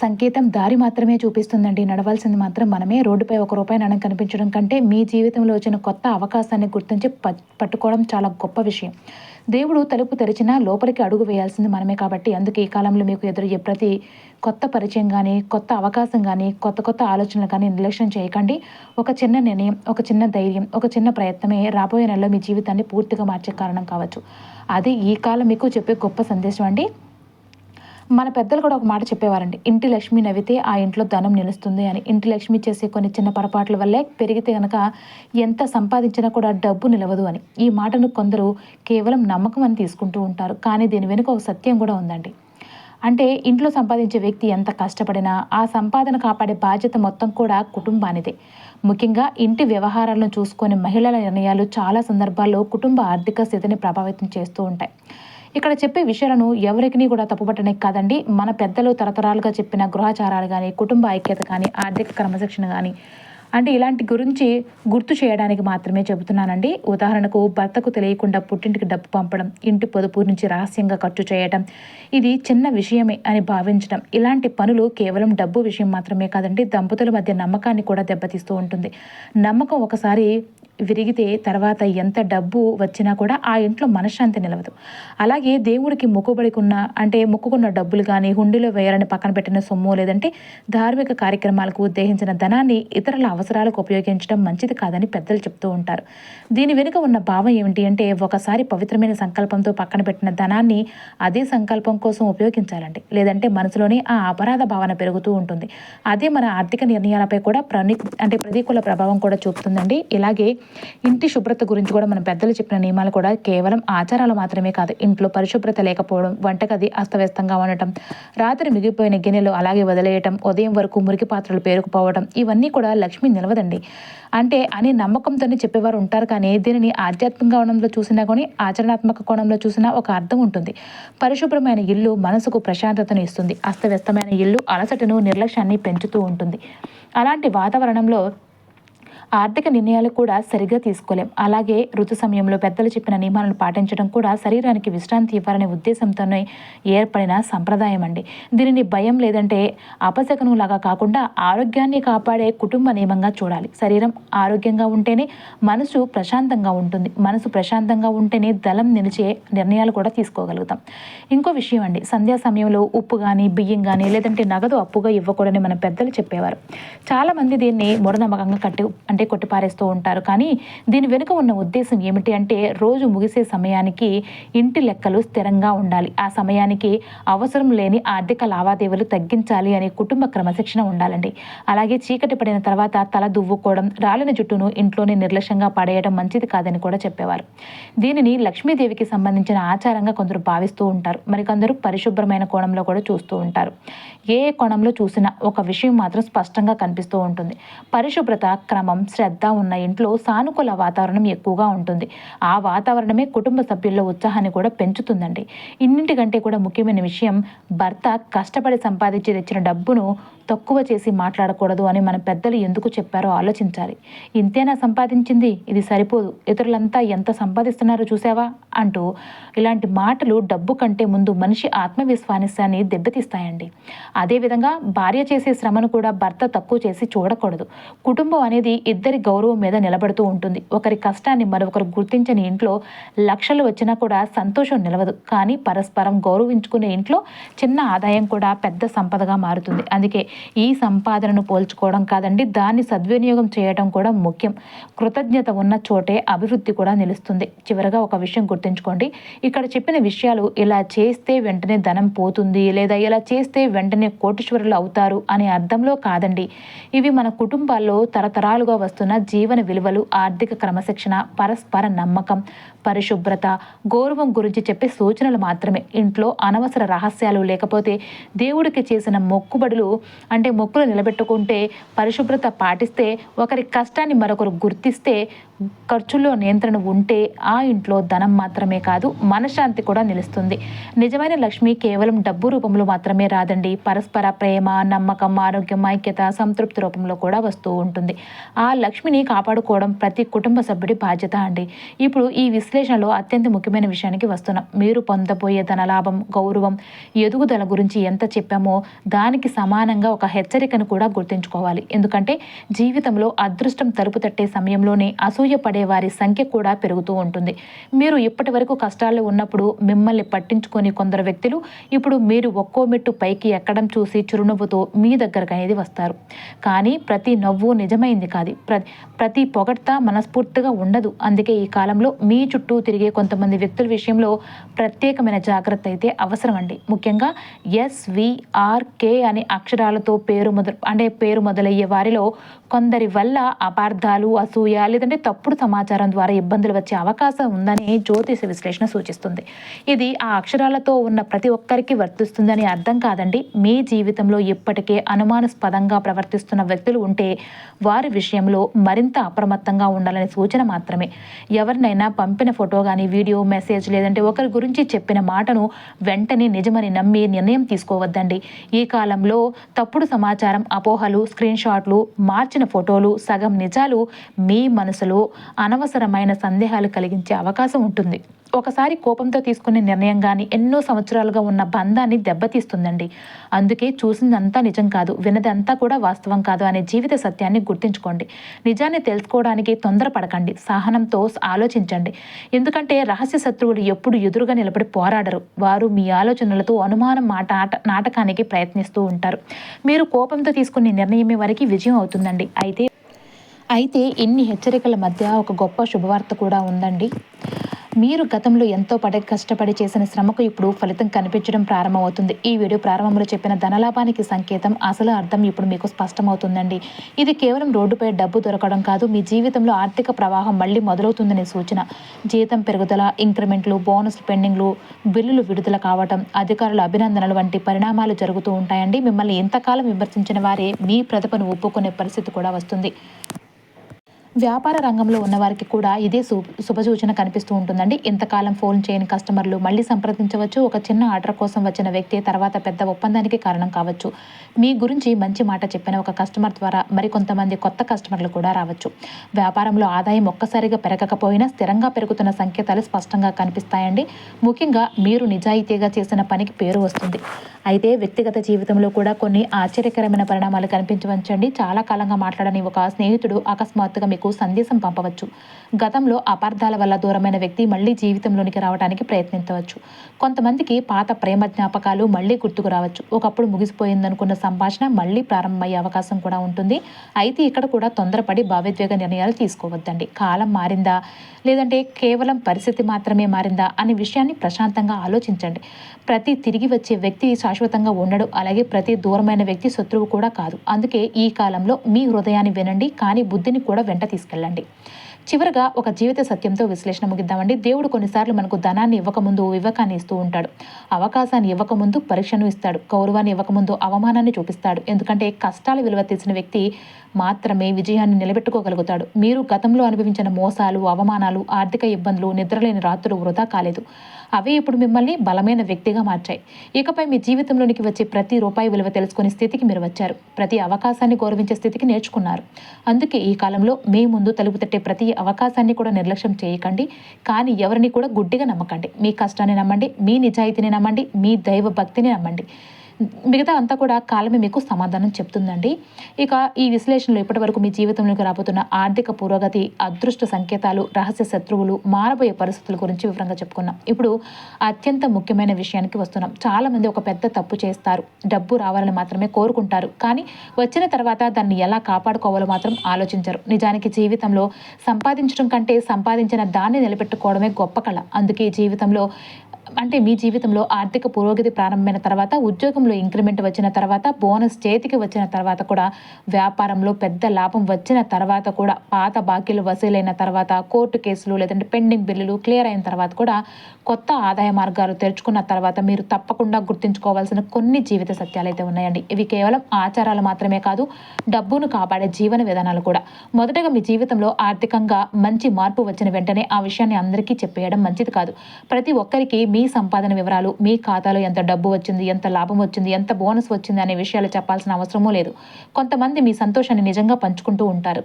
సంకేతం దారి మాత్రమే చూపిస్తుందండి, నడవాల్సింది మాత్రం మనమే. రోడ్డుపై ఒక రూపాయి నాణెం కనిపించడం కంటే మీ జీవితంలో వచ్చిన కొత్త అవకాశాన్ని గుర్తించి పట్టుకోవడం చాలా గొప్ప విషయం. దేవుడు తలుపు తెరిచినా లోపలికి అడుగు వేయాల్సింది మనమే. కాబట్టి అందుకే ఈ కాలంలో మీకు ఎదురయ్యే ప్రతి కొత్త పరిచయం కానీ, కొత్త అవకాశం కానీ, కొత్త ఆలోచనలు కానీ నిర్లక్ష్యం చేయకండి. ఒక చిన్న నిర్ణయం, ఒక చిన్న ధైర్యం, ఒక చిన్న ప్రయత్నమే రాబోయే నెలలో మీ జీవితాన్ని పూర్తిగా మార్చే కారణం కావచ్చు. అది ఈ కాలం మీకు చెప్పే గొప్ప సందేశం అండి. మన పెద్దలు కూడా ఒక మాట చెప్పేవారండి, ఇంటి లక్ష్మి నవ్వితే ఆ ఇంట్లో ధనం నిలుస్తుంది అని. ఇంటి లక్ష్మి చేసే కొన్ని చిన్న పొరపాట్ల వల్లే పెరిగితే కనుక ఎంత సంపాదించినా కూడా డబ్బు నిలవదు అని. ఈ మాటను కొందరు కేవలం నమ్మకం అని తీసుకుంటూ ఉంటారు, కానీ దీని వెనుక ఒక సత్యం కూడా ఉందండి. అంటే ఇంట్లో సంపాదించే వ్యక్తి ఎంత కష్టపడినా ఆ సంపాదన కాపాడే బాధ్యత మొత్తం కూడా కుటుంబానిదే. ముఖ్యంగా ఇంటి వ్యవహారాలను చూసుకొని మహిళల నిర్ణయాలు చాలా సందర్భాల్లో కుటుంబ ఆర్థిక స్థితిని ప్రభావితం చేస్తూ ఉంటాయి. ఇక్కడ చెప్పే విషయాలను ఎవరికి కూడా తప్పుపట్టడానికి కాదండి, మన పెద్దలు తరతరాలుగా చెప్పిన గృహాచారాలు కానీ, కుటుంబ ఐక్యత కానీ, ఆర్థిక క్రమశిక్షణ కానీ, అంటే ఇలాంటి గురించి గుర్తు చేయడానికి మాత్రమే చెబుతున్నానండి. ఉదాహరణకు భర్తకు తెలియకుండా పుట్టింటికి డబ్బు పంపడం, ఇంటి పొదుపు నుంచి రహస్యంగా ఖర్చు చేయడం, ఇది చిన్న విషయమే అని భావించడం. ఇలాంటి పనులు కేవలం డబ్బు విషయం మాత్రమే కాదండి, దంపతుల మధ్య నమ్మకాన్ని కూడా దెబ్బతీస్తూ ఉంటుంది. నమ్మకం ఒకసారి విరిగితే తర్వాత ఎంత డబ్బు వచ్చినా కూడా ఆ ఇంట్లో మనశ్శాంతి నిలవదు. అలాగే దేవుడికి మొక్కుకున్న డబ్బులు కానీ, హుండీలో వేయాలని పక్కన పెట్టిన సొమ్ము, లేదంటే ధార్మిక కార్యక్రమాలకు ఉద్దేశించిన ధనాన్ని ఇతరుల అవసరాలకు ఉపయోగించడం మంచిది కాదని పెద్దలు చెప్తూ ఉంటారు. దీని వెనుక ఉన్న భావం ఏమిటి అంటే, ఒకసారి పవిత్రమైన సంకల్పంతో పక్కన పెట్టిన ధనాన్ని అదే సంకల్పం కోసం ఉపయోగించాలండి. లేదంటే మనసులోనే ఆ అపరాధ భావన పెరుగుతూ ఉంటుంది. అదే మన ఆర్థిక నిర్ణయాలపై కూడా ప్రతికూల ప్రభావం కూడా చూపుతుందండి. ఇలాగే ఇంటి శుభ్రత గురించి కూడా మన పెద్దలు చెప్పిన నియమాలు కూడా కేవలం ఆచారాలు మాత్రమే కాదు. ఇంట్లో పరిశుభ్రత లేకపోవడం, వంటగది అస్తవ్యస్తంగా ఉండటం, రాత్రి మిగిలిపోయిన గిన్నెలు అలాగే వదిలేయటం, ఉదయం వరకు మురికి పాత్రలు పేరుకుపోవడం, ఇవన్నీ కూడా లక్ష్మి నిలవదండి అంటే అనే నమ్మకంతోనే చెప్పేవారు ఉంటారు. కానీ దీనిని ఆధ్యాత్మిక కోణంలో చూసినా కానీ, ఆచరణాత్మక కోణంలో చూసినా ఒక అర్థం ఉంటుంది. పరిశుభ్రమైన ఇల్లు మనసుకు ప్రశాంతతను ఇస్తుంది. అస్తవ్యస్తమైన ఇల్లు అలసటను, నిర్లక్ష్యాన్ని పెంచుతూ ఉంటుంది. అలాంటి వాతావరణంలో ఆర్థిక నిర్ణయాలు కూడా సరిగ్గా తీసుకోలేం. అలాగే ఋతు సమయంలో పెద్దలు చెప్పిన నియమాలను పాటించడం కూడా శరీరానికి విశ్రాంతి ఇవ్వాలనే ఉద్దేశంతోనే ఏర్పడిన సంప్రదాయం అండి. దీనిని భయం లేదంటే అపశకనం లాగా కాకుండా ఆరోగ్యాన్ని కాపాడే కుటుంబ నియమంగా చూడాలి. శరీరం ఆరోగ్యంగా ఉంటేనే మనసు ప్రశాంతంగా ఉంటుంది. మనసు ప్రశాంతంగా ఉంటేనే దళం నిలిచే నిర్ణయాలు కూడా తీసుకోగలుగుతాం. ఇంకో విషయం అండి, సంధ్యా సమయంలో ఉప్పు కానీ, బియ్యం కానీ, లేదంటే నగదు అప్పుగా ఇవ్వకూడని మన పెద్దలు చెప్పేవారు. చాలామంది దీన్ని మూఢనమ్మకంగా అంటే కొట్టిపారేస్తూ ఉంటారు. కానీ దీని వెనుక ఉన్న ఉద్దేశం ఏమిటి అంటే రోజు ముగిసే సమయానికి ఇంటి లెక్కలు స్థిరంగా ఉండాలి, ఆ సమయానికి అవసరం లేని ఆర్థిక లావాదేవీలు తగ్గించాలి అనే కుటుంబ క్రమశిక్షణ ఉండాలండి. అలాగే చీకటి పడిన తర్వాత తల దువ్వుకోవడం, రాలిన జుట్టును ఇంట్లోనే నిర్లక్ష్యంగా పడేయడం మంచిది కాదని కూడా చెప్పేవారు. దీనిని లక్ష్మీదేవికి సంబంధించిన ఆచారంగా కొందరు భావిస్తూ ఉంటారు, మరికొందరు పరిశుభ్రమైన కోణంలో కూడా చూస్తూ ఉంటారు. ఏ కోణంలో చూసినా ఒక విషయం మాత్రం స్పష్టంగా కనిపిస్తూ ఉంటుంది. పరిశుభ్రత, క్రమం, శ్రద్ధ ఉన్న ఇంట్లో సానుకూల వాతావరణం ఎక్కువగా ఉంటుంది. ఆ వాతావరణమే కుటుంబ సభ్యుల్లో ఉత్సాహాన్ని కూడా పెంచుతుందండి. ఇన్నింటికంటే కూడా ముఖ్యమైన విషయం, భర్త కష్టపడి సంపాదించి తెచ్చిన డబ్బును తక్కువ చేసి మాట్లాడకూడదు అని మన పెద్దలు ఎందుకు చెప్పారో ఆలోచించాలి. ఇంతేనా సంపాదించింది, ఇది సరిపోదు, ఇతరులంతా ఎంత సంపాదిస్తున్నారో చూసావా అంటూ ఇలాంటి మాటలు డబ్బు కంటే ముందు మనిషి ఆత్మవిశ్వాసాన్ని దెబ్బతీస్తాయండి. అదేవిధంగా భార్య చేసే శ్రమను కూడా భర్త తక్కువ చేసి చూడకూడదు. కుటుంబం అనేది ఇద్దరి గౌరవం మీద నిలబడుతూ ఉంటుంది. ఒకరి కష్టాన్ని మరొకరు గుర్తించని ఇంట్లో లక్షలు వచ్చినా కూడా సంతోషం నిలవదు. కానీ పరస్పరం గౌరవించుకునే ఇంట్లో చిన్న ఆదాయం కూడా పెద్ద సంపదగా మారుతుంది. అందుకే ఈ సంపాదనను పోల్చుకోవడం కాదండి, దాన్ని సద్వినియోగం చేయడం కూడా ముఖ్యం. కృతజ్ఞత ఉన్న చోటే అభివృద్ధి కూడా నిలుస్తుంది. చివరగా ఒక విషయం గుర్తుంచుకోండి, ఇక్కడ చెప్పిన విషయాలు ఇలా చేస్తే వెంటనే ధనం పోతుంది లేదా ఇలా చేస్తే వెంటనే కోటీశ్వరులు అవుతారు అనే అర్థంలో కాదండి. ఇవి మన కుటుంబాల్లో తరతరాలుగా వస్తున్న జీవన విలువలు, ఆర్థిక క్రమశిక్షణ, పరస్పర నమ్మకం, పరిశుభ్రత, గౌరవం గురించి చెప్పే సూచనలు మాత్రమే. ఇంట్లో అనవసర రహస్యాలు లేకపోతే దేవుడికి చేసిన మొక్కుబడులు అంటే మొక్కులు నిలబెట్టుకుంటే, పరిశుభ్రత పాటిస్తే, ఒకరి కష్టాన్ని మరొకరు గుర్తిస్తే, ఖర్చుల్లో నియంత్రణ ఉంటే ఆ ఇంట్లో ధనం మాత్రమే కాదు మనశ్శాంతి కూడా నిలుస్తుంది. నిజమైన లక్ష్మి కేవలం డబ్బు రూపంలో మాత్రమే రాదండి, పరస్పర ప్రేమ, నమ్మకం, ఆరోగ్యం, ఐక్యత, సంతృప్తి రూపంలో కూడా వస్తూ ఉంటుంది. ఆ లక్ష్మిని కాపాడుకోవడం ప్రతి కుటుంబ సభ్యుడి బాధ్యత అండి. ఇప్పుడు ఈ విశ్లేషణలో అత్యంత ముఖ్యమైన విషయానికి వస్తున్నాం. మీరు పొందబోయే ధనలాభం, గౌరవం, ఎదుగుదల గురించి ఎంత చెప్పామో దానికి సమానంగా ఒక హెచ్చరికను కూడా గుర్తుంచుకోవాలి. ఎందుకంటే జీవితంలో అదృష్టం తలుపు తట్టే సమయంలోనే అసూయపడే వారి సంఖ్య కూడా పెరుగుతూ ఉంటుంది. మీరు ఇప్పటి వరకు కష్టాల్లో ఉన్నప్పుడు మిమ్మల్ని పట్టించుకొని కొందరు వ్యక్తులు ఇప్పుడు మీరు ఒక్కో మెట్టు పైకి ఎక్కడం చూసి చిరునవ్వుతో మీ దగ్గరకు అనేది వస్తారు. కానీ ప్రతి నవ్వు నిజమైంది కాదు, ప్రతి పొగడ్త మనస్ఫూర్తిగా ఉండదు. అందుకే ఈ కాలంలో మీ చుట్టూ తిరిగే కొంతమంది వ్యక్తుల విషయంలో ప్రత్యేకమైన జాగ్రత్త అయితే అవసరం అండి. ముఖ్యంగా SVRK అనే అక్షరాలతో పేరు మొదలయ్యే వారిలో కొందరి వల్ల అపార్థాలు, అసూయ లేదంటే తప్పుడు సమాచారం ద్వారా ఇబ్బందులు వచ్చే అవకాశం ఉందని జ్యోతిష విశ్లేషణ సూచిస్తుంది. ఇది ఆ అక్షరాలతో ఉన్న ప్రతి ఒక్కరికి వర్తిస్తుందని అర్థం కాదండి. మీ జీవితంలో ఇప్పటికే అనుమానాస్పదంగా ప్రవర్తిస్తున్న వ్యక్తులు ఉంటే వారి విషయంలో మరింత అప్రమత్తంగా ఉండాలనే సూచన మాత్రమే. ఎవరినైనా పంపిన ఫోటో కానీ, వీడియో, మెసేజ్ లేదంటే ఒకరి గురించి చెప్పిన మాటను వెంటనే నిజమని నమ్మి నిర్ణయం తీసుకోవద్దండి. ఈ కాలంలో తప్పుడు సమాచారం, అపోహలు, స్క్రీన్ షాట్లు, మార్చిన ఫోటోలు, సగం నిజాలు మీ మనసులో అనవసరమైన సందేహాలు కలిగించే అవకాశం ఉంటుంది. ఒకసారి కోపంతో తీసుకునే నిర్ణయం కానీ ఎన్నో సంవత్సరాలుగా ఉన్న బంధాన్ని దెబ్బతీస్తుందండి. అందుకే చూసిందంతా నిజం కాదు, విన్నదంతా కూడా వాస్తవం కాదు అనే జీవిత సత్యాన్ని గుర్తుంచుకోండి. నిజాన్ని తెలుసుకోవడానికి తొందరపడకండి, సహనంతో ఆలోచించండి. ఎందుకంటే రహస్య శత్రువులు ఎప్పుడు ఎదురుగా నిలబడి పోరాడరు. వారు మీ ఆలోచనలతో అనుమానం నాటకానికి ప్రయత్నిస్తూ ఉంటారు. మీరు కోపంతో తీసుకునే నిర్ణయమే వారికి విజయం అవుతుందండి. అయితే ఇన్ని హెచ్చరికల మధ్య ఒక గొప్ప శుభవార్త కూడా ఉందండి. మీరు గతంలో ఎంతో కష్టపడి చేసిన శ్రమకు ఇప్పుడు ఫలితం కనిపించడం ప్రారంభమవుతుంది. ఈ వీడియో ప్రారంభంలో చెప్పిన ధనలాభానికి సంకేతం, అసలు అర్థం ఇప్పుడు మీకు స్పష్టమవుతుందండి. ఇది కేవలం రోడ్డుపై డబ్బు దొరకడం కాదు, మీ జీవితంలో ఆర్థిక ప్రవాహం మళ్ళీ మొదలవుతుందనే సూచన. జీతం పెరుగుదల, ఇంక్రిమెంట్లు, బోనస్ పెండింగ్లు, బిల్లులు విడుదల కావటం, అధికారుల అభినందనలు వంటి పరిణామాలు జరుగుతూ ఉంటాయండి. మిమ్మల్ని ఎంతకాలం విమర్శించిన వారే మీ ప్రతిభను ఒప్పుకునే పరిస్థితి కూడా వస్తుంది. వ్యాపార రంగంలో ఉన్న వారికి కూడా ఇదే శుభసూచన కనిపిస్తూ ఉంటుందండి. ఇంతకాలం ఫోన్ చేయని కస్టమర్లు మళ్ళీ సంప్రదించవచ్చు. ఒక చిన్న ఆర్డర్ కోసం వచ్చిన వ్యక్తి తర్వాత పెద్ద ఒప్పందానికి కారణం కావచ్చు. మీ గురించి మంచి మాట చెప్పిన ఒక కస్టమర్ ద్వారా మరికొంతమంది కొత్త కస్టమర్లు కూడా రావచ్చు. వ్యాపారంలో ఆదాయం ఒక్కసారిగా పెరగకపోయినా స్థిరంగా పెరుగుతున్న సంకేతాలు స్పష్టంగా కనిపిస్తాయండి. ముఖ్యంగా మీరు నిజాయితీగా చేసిన పనికి పేరు వస్తుంది. అయితే వ్యక్తిగత జీవితంలో కూడా కొన్ని ఆశ్చర్యకరమైన పరిణామాలు కనిపించవచ్చండి. చాలా కాలంగా మాట్లాడని ఒక స్నేహితుడు అకస్మాత్తుగా మీకు మీకు సందేశం పంపవచ్చు. గతంలో అపార్థాల వల్ల దూరమైన వ్యక్తి మళ్ళీ జీవితంలోనికి రావడానికి ప్రయత్నించవచ్చు. కొంతమందికి పాత ప్రేమ జ్ఞాపకాలు మళ్ళీ గుర్తుకు రావచ్చు. ఒకప్పుడు ముగిసిపోయిందనుకున్న సంభాషణ మళ్ళీ ప్రారంభమయ్యే అవకాశం కూడా ఉంటుంది. అయితే ఇక్కడ కూడా తొందరపడి భావోద్వేగ నిర్ణయాలు తీసుకోవద్దండి. కాలం మారిందా, లేదంటే కేవలం పరిస్థితి మాత్రమే మారిందా అనే విషయాన్ని ప్రశాంతంగా ఆలోచించండి. ప్రతి తిరిగి వచ్చే వ్యక్తి శాశ్వతంగా ఉండడు. అలాగే ప్రతి దూరమైన వ్యక్తి శత్రువు కూడా కాదు. అందుకే ఈ కాలంలో మీ హృదయాన్ని వినండి, కానీ బుద్ధిని కూడా వెంట తీసుకెళ్ళండి. చివరగా ఒక జీవిత సత్యంతో విశ్లేషణ ముగిద్దామండి. దేవుడు కొన్నిసార్లు మనకు ధనాన్ని ఇవ్వకముందు వివేకాన్ని ఇస్తూ ఉంటాడు. అవకాశాన్ని ఇవ్వకముందు పరీక్షను ఇస్తాడు. గౌరవాన్ని ఇవ్వకముందు అవమానాన్ని చూపిస్తాడు. ఎందుకంటే కష్టాల విలువ తెలిసిన వ్యక్తి మాత్రమే విజయాన్ని నిలబెట్టుకోగలుగుతాడు. మీరు గతంలో అనుభవించిన మోసాలు, అవమానాలు, ఆర్థిక ఇబ్బందులు, నిద్రలేని రాత్రులు వృధా కాలేదు. అవే ఇప్పుడు మిమ్మల్ని బలమైన వ్యక్తిగా మార్చాయి. ఇకపై మీ జీవితంలోనికి వచ్చే ప్రతి రూపాయి విలువ తెలుసుకునే స్థితికి మీరు వచ్చారు. ప్రతి అవకాశాన్ని గౌరవించే స్థితికి నేర్చుకున్నారు. అందుకే ఈ కాలంలో మీ ముందు తలుపు తట్టే ప్రతి అవకాశాన్ని కూడా నిర్లక్ష్యం చేయకండి. కానీ ఎవరిని కూడా గుడ్డిగా నమ్మకండి. మీ కష్టాన్ని నమ్మండి, మీ నిజాయితీని నమ్మండి, మీ దైవ భక్తిని నమ్మండి. మిగతా అంతా కూడా కాలమే మీకు సమాధానం చెప్తుందండి. ఇక ఈ విశ్లేషణలో ఇప్పటివరకు మీ జీవితంలోకి రాబోతున్న ఆర్థిక పురోగతి, అదృష్ట సంకేతాలు, రహస్య శత్రువులు, మారబోయే పరిస్థితుల గురించి వివరంగా చెప్పుకున్నాం. ఇప్పుడు అత్యంత ముఖ్యమైన విషయానికి వస్తున్నాం. చాలా మంది ఒక పెద్ద తప్పు చేస్తారు. డబ్బు రావాలని మాత్రమే కోరుకుంటారు. కానీ వచ్చిన తర్వాత దాన్ని ఎలా కాపాడుకోవాలో మాత్రం ఆలోచించరు. నిజానికి జీవితంలో సంపాదించడం కంటే సంపాదించిన దాన్ని నిలబెట్టుకోవడమే గొప్ప కళ. అందుకే జీవితంలో మీ జీవితంలో ఆర్థిక పురోగతి ప్రారంభమైన తర్వాత, ఉద్యోగంలో ఇంక్రిమెంట్ వచ్చిన తర్వాత, బోనస్ చేతికి వచ్చిన తర్వాత కూడా, వ్యాపారంలో పెద్ద లాభం వచ్చిన తర్వాత కూడా, పాత బాకీలు వసూలైన తర్వాత, కోర్టు కేసులు లేదంటే పెండింగ్ బిల్లులు క్లియర్ అయిన తర్వాత కూడా, కొత్త ఆదాయ మార్గాలు తెరుచుకున్న తర్వాత మీరు తప్పకుండా గుర్తుంచుకోవాల్సిన కొన్ని జీవిత సత్యాలు అయితే ఉన్నాయండి. ఇవి కేవలం ఆచారాలు మాత్రమే కాదు, డబ్బును కాపాడే జీవన విధానాలు కూడా. మొదటగా మీ జీవితంలో ఆర్థికంగా మంచి మార్పు వచ్చిన వెంటనే ఆ విషయాన్ని అందరికీ చెప్పేయడం మంచిది కాదు. ప్రతి ఒక్కరికి మీ సంపాదన వివరాలు, మీ ఖాతాలో ఎంత డబ్బు వచ్చింది, ఎంత లాభం వచ్చింది, ఎంత బోనస్ వచ్చింది అనే విషయాలు చెప్పాల్సిన అవసరమూ లేదు. కొంతమంది మీ సంతోషాన్ని నిజంగా పంచుకుంటూ ఉంటారు.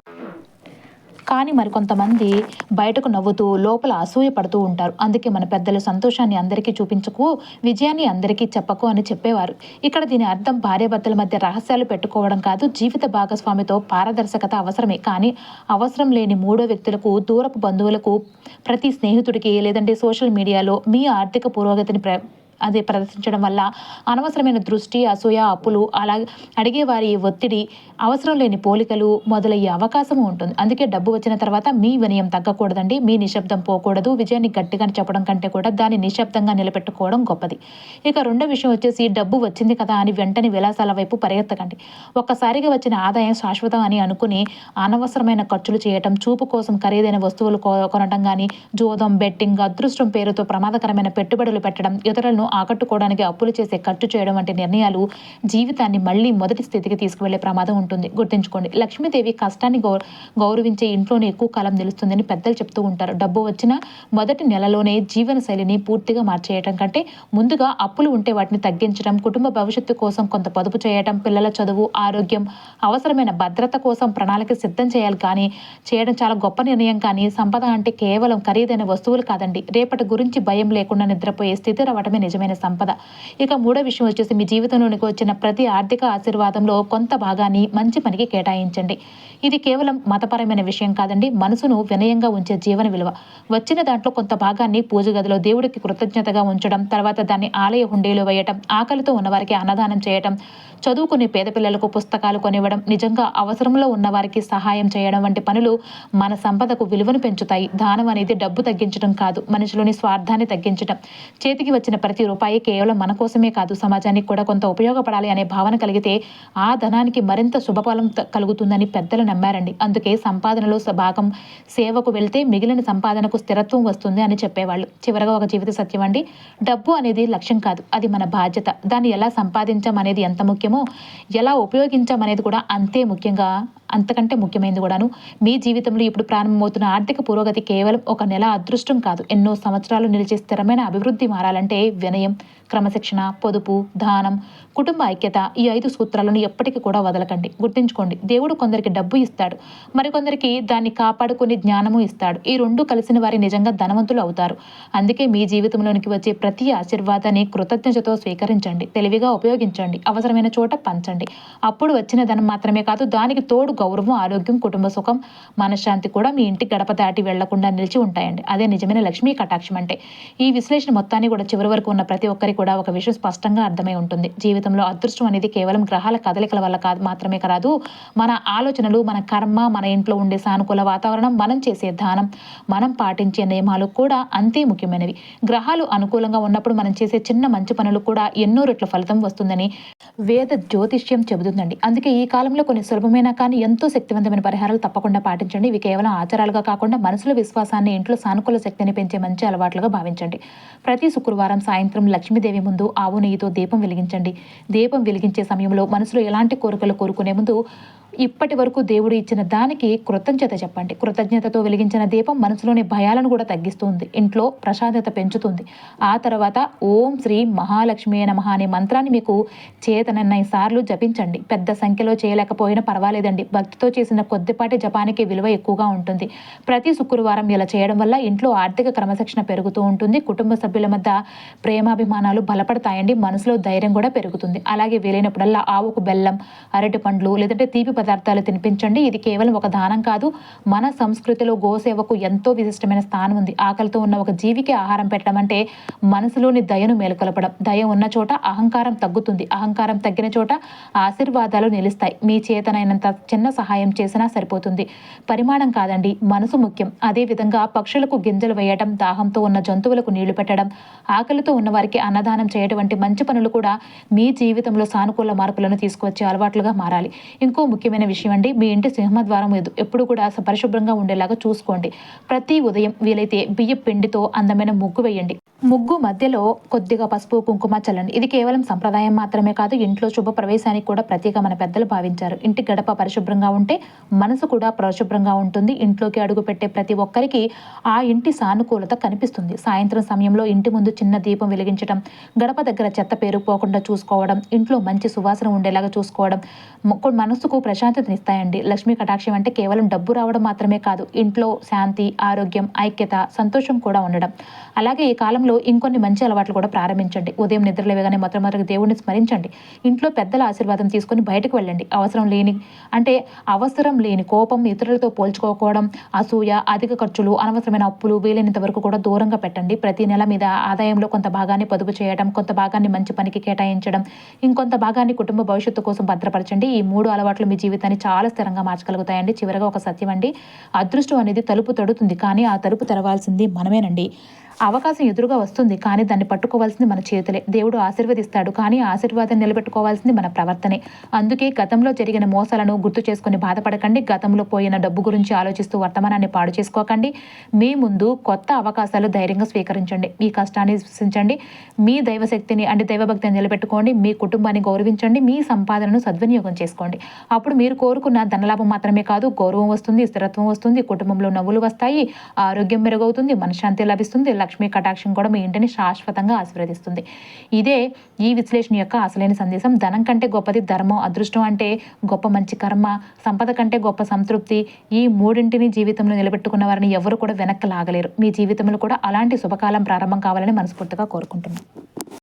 కానీ మరికొంతమంది బయటకు నవ్వుతూ లోపల అసూయ పడుతూ ఉంటారు. అందుకే మన పెద్దలు సంతోషాన్ని అందరికీ చూపించకు, విజయాన్ని అందరికీ చెప్పకు అని చెప్పేవారు. ఇక్కడ దీని అర్థం భార్యాభర్తల మధ్య రహస్యాలు పెట్టుకోవడం కాదు. జీవిత భాగస్వామితో పారదర్శకత అవసరమే, కానీ అవసరం లేని మూడో వ్యక్తులకు, దూరపు బంధువులకు, ప్రతి స్నేహితుడికి లేదంటే సోషల్ మీడియాలో మీ ఆర్థిక పురోగతిని ప్రదర్శించడం వల్ల అనవసరమైన దృష్టి, అసూయ, అప్పులు, అలాగే అడిగేవారి ఒత్తిడి, అవసరం లేని పోలికలు మొదలయ్యే అవకాశం ఉంటుంది. అందుకే డబ్బు వచ్చిన తర్వాత మీ వినయం తగ్గకూడదండి. మీ నిశ్శబ్దం పోకూడదు. విజయాన్ని గట్టిగా చెప్పడం కంటే కూడా దాన్ని నిశ్శబ్దంగా నిలబెట్టుకోవడం గొప్పది. ఇక రెండో విషయం వచ్చేసి, డబ్బు వచ్చింది కదా అని వెంటనే విలాసాల వైపు పరిగెత్తకండి. ఒక్కసారిగా వచ్చిన ఆదాయం శాశ్వతం అని అనుకుని అనవసరమైన ఖర్చులు చేయటం, చూపు కోసం ఖరీదైన వస్తువులు కొనడం కానీ, జోదం, బెట్టింగ్, అదృష్టం పేరుతో ప్రమాదకరమైన పెట్టుబడులు పెట్టడం, ఇతరులను ఆకట్టుకోవడానికి అప్పులు చేసే ఖర్చు చేయడం వంటి నిర్ణయాలు జీవితాన్ని మళ్ళీ మొదటి స్థితికి తీసుకువెళ్లే ప్రమాదం ఉంటుంది. గుర్తుంచుకోండి, లక్ష్మీదేవి కష్టాన్ని గౌరవించే ఇంట్లోనే ఎక్కువ కాలం నిలుస్తుందని పెద్దలు చెప్తూ ఉంటారు. డబ్బు వచ్చిన మొదటి నెలలోనే జీవన శైలిని పూర్తిగా మార్చేయటం కంటే ముందుగా అప్పులు ఉంటే వాటిని తగ్గించడం, కుటుంబ భవిష్యత్తు కోసం కొంత పొదుపు చేయడం, పిల్లల చదువు, ఆరోగ్యం, అవసరమైన భద్రత కోసం ప్రణాళిక సిద్ధం చేయాలి. కానీ చేయడం చాలా గొప్ప నిర్ణయం. కానీ సంపద అంటే కేవలం ఖరీదైన వస్తువులు కాదండి. రేపటి గురించి భయం లేకుండా నిద్రపోయే స్థితి రావటమే నిజమైన సంపద. ఇక మూడో విషయం వచ్చేసి, మీ జీవితంలోనికి వచ్చిన ప్రతి ఆర్థిక ఆశీర్వాదంలో కొంత భాగాన్ని మంచి పనికి కేటాయించండి. ఇది కేవలం మతపరమైన విషయం కాదండి. మనసును వినయంగా ఉంచే జీవన విలువ. వచ్చిన దాంట్లో కొంత భాగాన్ని పూజ గదిలో దేవుడికి కృతజ్ఞతగా ఉంచడం, తర్వాత దాన్ని ఆలయ హుండీలో వేయటం, ఆకలితో ఉన్నవారికి అన్నదానం చేయటం, చదువుకునే పేద పిల్లలకు పుస్తకాలు కొనివ్వడం, నిజంగా అవసరంలో ఉన్నవారికి సహాయం చేయడం వంటి పనులు మన సంపదకు విలువను పెంచుతాయి. దానం అనేది డబ్బు తగ్గించడం కాదు, మనిషిలోని స్వార్థాన్ని తగ్గించడం. చేతికి వచ్చిన ప్రతి రూపాయి కేవలం మన కోసమే కాదు, సమాజానికి కూడా కొంత ఉపయోగపడాలి అనే భావన కలిగితే ఆ ధనానికి మరింత శుభఫలం కలుగుతుందని పెద్దలు నమ్మారండి. అందుకే సంపాదనలో భాగం సేవకు వెళ్తే మిగిలిన సంపాదనకు స్థిరత్వం వస్తుంది అని చెప్పేవాళ్ళు. చివరగా ఒక జీవిత సత్యం అండి, డబ్బు అనేది లక్ష్యం కాదు, అది మన బాధ్యత. దాన్ని ఎలా సంపాదించాం అనేది ఎంత ముఖ్యమో, ఎలా ఉపయోగించాం అనేది కూడా అంతకంటే ముఖ్యమైనది కూడాను. మీ జీవితంలో ఇప్పుడు ప్రారంభమవుతున్న ఆర్థిక పురోగతి కేవలం ఒక నెల అదృష్టం కాదు. ఎన్నో సంవత్సరాలు నిలిచే స్థిరమైన అభివృద్ధి మారాలంటే వినయం, క్రమశిక్షణ, పొదుపు, దానం, కుటుంబ ఐక్యత, ఈ 5 సూత్రాలను ఎప్పటికీ కూడా వదలకండి. గుర్తుంచుకోండి, దేవుడు కొందరికి డబ్బు ఇస్తాడు, మరికొందరికి దాన్ని కాపాడుకునే జ్ఞానము ఇస్తాడు. ఈ 2 కలిసిన వారి నిజంగా ధనవంతులు అవుతారు. అందుకే మీ జీవితంలోనికి వచ్చే ప్రతి ఆశీర్వాదాన్ని కృతజ్ఞతతో స్వీకరించండి, తెలివిగా ఉపయోగించండి, అవసరమైన చోట పంచండి. అప్పుడు వచ్చిన ధనం మాత్రమే కాదు, దానికి తోడు గౌరవం, ఆరోగ్యం, కుటుంబ సుఖం, మనశ్శాంతి కూడా మీ ఇంటి గడప దాటి వెళ్లకుండా నిలిచి ఉంటాయండి. అదే నిజమైన లక్ష్మీ కటాక్షం అంటే. ఈ విశ్లేషణ మొత్తాన్ని కూడా చివరి వరకు ఉన్న ప్రతి ఒక్కరికి కూడా ఒక విషయం స్పష్టంగా అర్థమై ఉంటుంది. జీవితంలో అదృష్టం అనేది కేవలం గ్రహాల కదలికల వల్ల మాత్రమే కాదు, మన ఆలోచనలు, మన కర్మ, మన ఇంట్లో ఉండే సానుకూల వాతావరణం, మనం చేసే దానం, మనం పాటించే నియమాలు కూడా అంతే ముఖ్యమైనవి. గ్రహాలు అనుకూలంగా ఉన్నప్పుడు మనం చేసే చిన్న మంచి పనులు కూడా ఎన్నో రెట్ల ఫలితం వస్తుందని వేద జ్యోతిష్యం చెబుతుందండి. అందుకే ఈ కాలంలో కొన్ని సులభమైన కానీ ఎంతో శక్తివంతమైన పరిహారాలు తప్పకుండా పాటించండి. ఇవి కేవలం ఆచారాలుగా కాకుండా మనసులో విశ్వాసాన్ని, ఇంట్లో సానుకూల శక్తిని పెంచే మంచి అలవాట్లుగా భావించండి. ప్రతి శుక్రవారం సాయంత్రం లక్ష్మీదేవి ముందు ఆవు నెయ్యితో దీపం వెలిగించండి. దీపం వెలిగించే సమయంలో మనసులో ఎలాంటి కోరికలు కోరుకునే ముందు ఇప్పటి వరకు దేవుడు ఇచ్చిన దానికి కృతజ్ఞత చెప్పండి. కృతజ్ఞతతో వెలిగించిన దీపం మనసులోని భయాలను కూడా తగ్గిస్తుంది, ఇంట్లో ప్రశాంతత పెంచుతుంది. ఆ తర్వాత ఓం శ్రీ మహాలక్ష్మి నమః అనే మంత్రాన్ని మీకు చేతనన్న సార్లు జపించండి. పెద్ద సంఖ్యలో చేయలేకపోయినా పర్వాలేదండి, భక్తితో చేసిన కొద్దిపాటి జపానికి విలువ ఎక్కువగా ఉంటుంది. ప్రతి శుక్రవారం ఇలా చేయడం వల్ల ఇంట్లో ఆర్థిక క్రమశిక్షణ పెరుగుతూ ఉంటుంది, కుటుంబ సభ్యుల మధ్య ప్రేమాభిమానాలు బలపడతాయండి, మనసులో ధైర్యం కూడా పెరుగుతుంది. అలాగే వీలైనప్పుడల్లా ఆవుకు బెల్లం, అరటి పండ్లు లేదంటే తీపి పదార్థాలు తినిపించండి. ఇది కేవలం ఒక దానం కాదు, మన సంస్కృతిలో గోసేవకు ఎంతో విశిష్టమైన స్థానం ఉంది. ఆకలితో ఉన్న ఒక జీవికి ఆహారం పెట్టడం అంటే మనసులోని దయను మేలుకొలపడం. దయ ఉన్న చోట అహంకారం తగ్గుతుంది, అహంకారం తగ్గిన చోట ఆశీర్వాదాలు నిలుస్తాయి. మీ చేతనైనంత చిన్న సహాయం చేసినా సరిపోతుంది. పరిమాణం కాదండి, మనసు ముఖ్యం. అదే విధంగా పక్షులకు గింజలు వేయడం, దాహంతో ఉన్న జంతువులకు నీళ్లు పెట్టడం, ఆకలితో ఉన్న వారికి అన్నదానం చేయడం వంటి మంచి పనులు కూడా మీ జీవితంలో సానుకూల మార్పులను తీసుకువచ్చే అలవాట్లుగా మారాలి. ఇంకో ముఖ్యమైన విషయం అండి, మీ ఇంటి సింహద్వారం ఎప్పుడు కూడా పరిశుభ్రంగా ఉండేలాగా చూసుకోండి. ప్రతి ఉదయం వీలైతే బియ్య పిండితో అందమైన ముగ్గు వేయండి. ముగ్గు మధ్యలో కొద్దిగా పసుపు, కుంకుమ చల్లండి. ఇది కేవలం సంప్రదాయం మాత్రమే కాదు, ఇంట్లో శుభ ప్రవేశానికి కూడా ప్రత్యేక మన పెద్దలు భావించారు. ఇంటి గడప పరిశుభ్రంగా ఉంటే మనసు కూడా పరిశుభ్రంగా ఉంటుంది. ఇంట్లోకి అడుగు పెట్టే ప్రతి ఒక్కరికి ఆ ఇంటి సానుకూలత కనిపిస్తుంది. సాయంత్రం సమయంలో ఇంటి ముందు చిన్న దీపం వెలిగించడం, గడప దగ్గర చెత్త పేరుకోకుండా చూసుకోవడం, ఇంట్లో మంచి సువాసన ఉండేలాగా చూసుకోవడం మనసుకు ప్రశాంతతనిస్తాయండి. లక్ష్మీ కటాక్షం అంటే కేవలం డబ్బు రావడం మాత్రమే కాదు, ఇంట్లో శాంతి, ఆరోగ్యం, ఐక్యత, సంతోషం కూడా ఉండడం. అలాగే ఈ కాలంలో ఇంకొన్ని మంచి అలవాట్లు కూడా ప్రారంభించండి. ఉదయం నిద్రలేవగానే మొట్టమొదటి దేవుడిని స్మరించండి. ఇంట్లో పెద్దల ఆశీర్వాదం తీసుకొని బయటకు వెళ్ళండి. అవసరం లేని కోపం, ఇతరులతో పోల్చుకోకపోవడం, అసూయ, అధిక ఖర్చులు, అనవసరమైన అప్పులు వీలైనంత వరకు కూడా దూరంగా పెట్టండి. ప్రతి నెల మీద ఆదాయంలో కొంత భాగాన్ని పొదుపు చేయడం, కొంత భాగాన్ని మంచి పనికి కేటాయించడం, ఇంకొంత భాగాన్ని కుటుంబ భవిష్యత్తు కోసం భద్రపరచండి. ఈ 3 అలవాట్లు మీ జీవితాన్ని చాలా స్థిరంగా మార్చగలుగుతాయండి. చివరగా ఒక సత్యం అండి, అదృష్టం అనేది తలుపు తడుతుంది, కానీ ఆ తలుపు తెరవాల్సింది మనమేనండి. అవకాశం ఎదురుగా వస్తుంది, కానీ దాన్ని పట్టుకోవాల్సింది మన చేతులే. దేవుడు ఆశీర్వదిస్తాడు, కానీ ఆ ఆశీర్వాదాన్ని నిలబెట్టుకోవాల్సింది మన ప్రవర్తనే. అందుకే గతంలో జరిగిన మోసాలను గుర్తు చేసుకుని బాధపడకండి. గతంలో పోయిన డబ్బు గురించి ఆలోచిస్తూ వర్తమానాన్ని పాడు చేసుకోకండి. మీ ముందు కొత్త అవకాశాలు ధైర్యంగా స్వీకరించండి. మీ కష్టాన్ని విశ్వసించండి. మీ దైవశక్తిని అంటే దైవభక్తిని నిలబెట్టుకోండి. మీ కుటుంబాన్ని గౌరవించండి. మీ సంపాదనను సద్వినియోగం చేసుకోండి. అప్పుడు మీరు కోరుకున్న ధనలాభం మాత్రమే కాదు, గౌరవం వస్తుంది, స్థిరత్వం వస్తుంది, కుటుంబంలో నవ్వులు వస్తాయి, ఆరోగ్యం మెరుగవుతుంది, మనశ్శాంతి లభిస్తుంది, లక్ష్మీ కటాక్షం కూడా మీ ఇంటిని శాశ్వతంగా ఆశీర్వదిస్తుంది. ఇదే ఈ విశ్లేషణ యొక్క అసలైన సందేశం. ధనం కంటే గొప్పది ధర్మం, అదృష్టం అంటే గొప్ప మంచి కర్మ, సంపద కంటే గొప్ప సంతృప్తి. ఈ 3 జీవితంలో నిలబెట్టుకున్న వారిని ఎవరు కూడా వెనక్కి లాగలేరు. మీ జీవితంలో కూడా అలాంటి శుభకాలం ప్రారంభం కావాలని మనస్ఫూర్తిగా కోరుకుంటున్నాను.